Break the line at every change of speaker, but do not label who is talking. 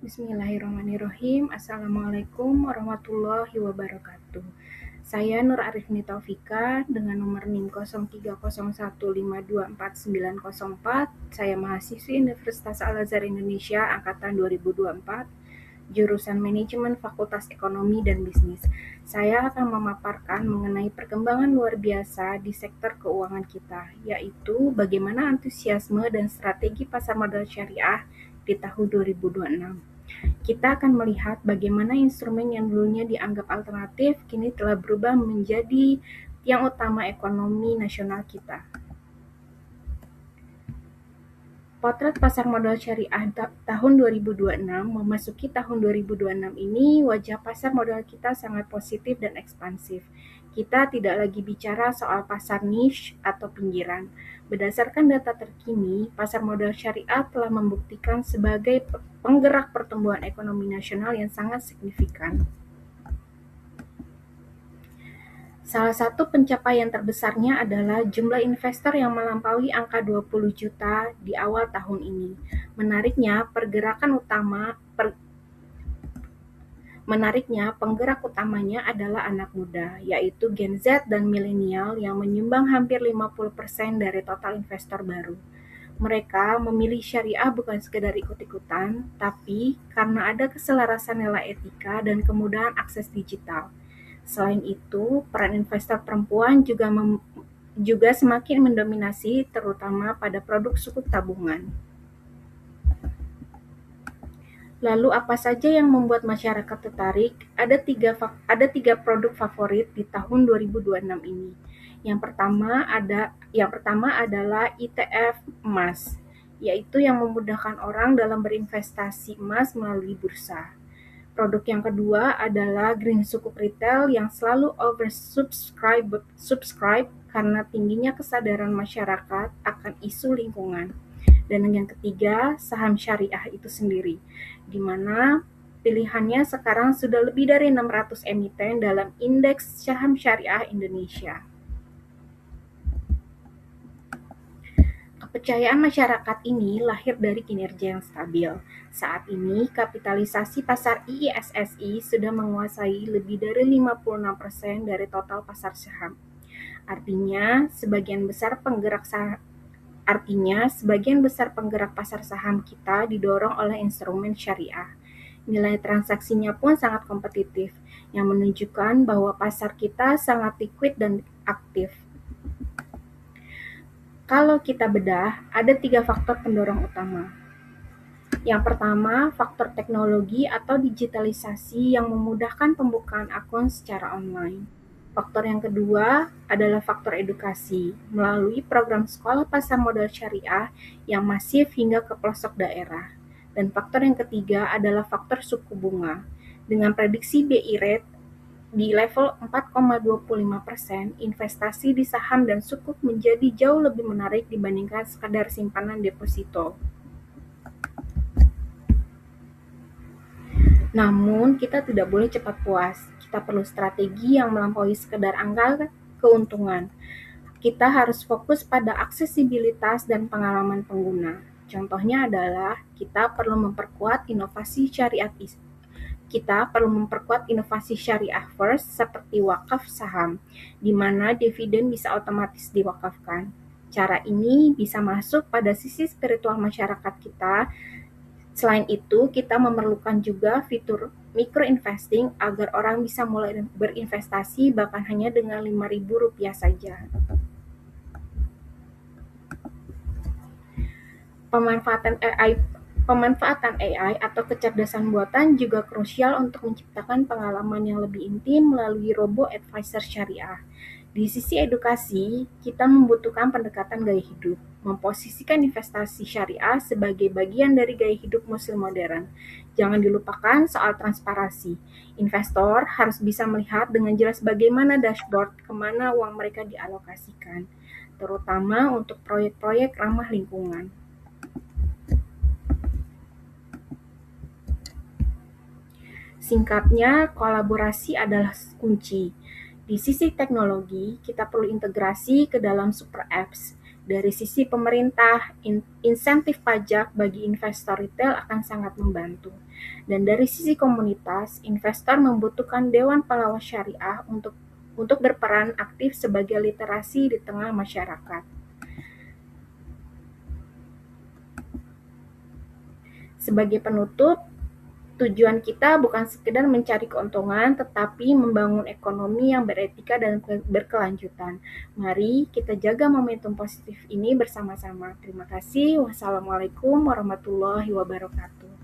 Bismillahirrahmanirrahim. Assalamualaikum warahmatullahi wabarakatuh. Saya Nur Arifni Taufika dengan nomor NIM 0301524904. Saya mahasiswi Universitas Al-Azhar Indonesia angkatan 2024, jurusan Manajemen Fakultas Ekonomi dan Bisnis. Saya akan memaparkan mengenai perkembangan luar biasa di sektor keuangan kita, yaitu bagaimana antusiasme dan strategi pasar modal syariah di tahun 2026. Kita akan melihat bagaimana instrumen yang dulunya dianggap alternatif kini telah berubah menjadi tiang utama ekonomi nasional kita. Potret pasar modal syariah tahun 2026 memasuki tahun 2026 ini, wajah pasar modal kita sangat positif dan ekspansif. Kita tidak lagi bicara soal pasar niche atau pinggiran. Berdasarkan data terkini, pasar modal syariah telah membuktikan sebagai penggerak pertumbuhan ekonomi nasional yang sangat signifikan. Salah satu pencapaian terbesarnya adalah jumlah investor yang melampaui angka 20 juta di awal tahun ini. Menariknya, penggerak utamanya adalah anak muda, yaitu Gen Z dan milenial yang menyumbang hampir 50% dari total investor baru. Mereka memilih syariah bukan sekedar ikut-ikutan, tapi karena ada keselarasan nilai etika dan kemudahan akses digital. Selain itu, peran investor perempuan juga semakin mendominasi, terutama pada produk sukuk tabungan. Lalu apa saja yang membuat masyarakat tertarik? Ada tiga produk favorit di tahun 2026 ini. Yang pertama adalah ETF emas, yaitu yang memudahkan orang dalam berinvestasi emas melalui bursa. Produk yang kedua adalah green sukuk retail yang selalu oversubscribe karena tingginya kesadaran masyarakat akan isu lingkungan. Dan yang ketiga, saham syariah itu sendiri, di mana pilihannya sekarang sudah lebih dari 600 emiten dalam indeks saham syariah Indonesia. Kepercayaan masyarakat ini lahir dari kinerja yang stabil. Saat ini, kapitalisasi pasar IISSI sudah menguasai lebih dari 56% dari total pasar saham. Artinya, sebagian besar penggerak pasar saham kita didorong oleh instrumen syariah. Nilai transaksinya pun sangat kompetitif, yang menunjukkan bahwa pasar kita sangat liquid dan aktif. Kalau kita bedah, ada 3 faktor pendorong utama. Yang pertama, faktor teknologi atau digitalisasi yang memudahkan pembukaan akun secara online. Faktor yang kedua adalah faktor edukasi, melalui program sekolah pasar modal syariah yang masif hingga ke pelosok daerah. Dan faktor yang ketiga adalah faktor suku bunga. Dengan prediksi BI rate di level 4,25%, investasi di saham dan sukuk menjadi jauh lebih menarik dibandingkan sekadar simpanan deposito. Namun, kita tidak boleh cepat puas. Kita perlu strategi yang melampaui sekedar angka keuntungan. Kita harus fokus pada aksesibilitas dan pengalaman pengguna. Contohnya adalah kita perlu memperkuat inovasi syariah first seperti wakaf saham, di mana dividen bisa otomatis diwakafkan. Cara ini bisa masuk pada sisi spiritual masyarakat kita. Selain itu, kita memerlukan juga fitur micro investing agar orang bisa mulai berinvestasi bahkan hanya dengan Rp5.000 saja. Pemanfaatan AI atau kecerdasan buatan juga krusial untuk menciptakan pengalaman yang lebih intim melalui robo-advisor syariah. Di sisi edukasi, kita membutuhkan pendekatan gaya hidup, memposisikan investasi syariah sebagai bagian dari gaya hidup muslim modern. Jangan dilupakan soal transparansi. Investor harus bisa melihat dengan jelas bagaimana dashboard kemana uang mereka dialokasikan, terutama untuk proyek-proyek ramah lingkungan. Singkatnya, kolaborasi adalah kunci. Di sisi teknologi, kita perlu integrasi ke dalam super apps. Dari sisi pemerintah, insentif pajak bagi investor retail akan sangat membantu. Dan dari sisi komunitas, investor membutuhkan Dewan Pengawas Syariah untuk berperan aktif sebagai literasi di tengah masyarakat. Sebagai penutup, tujuan kita bukan sekedar mencari keuntungan, tetapi membangun ekonomi yang beretika dan berkelanjutan. Mari kita jaga momentum positif ini bersama-sama. Terima kasih. Wassalamualaikum warahmatullahi wabarakatuh.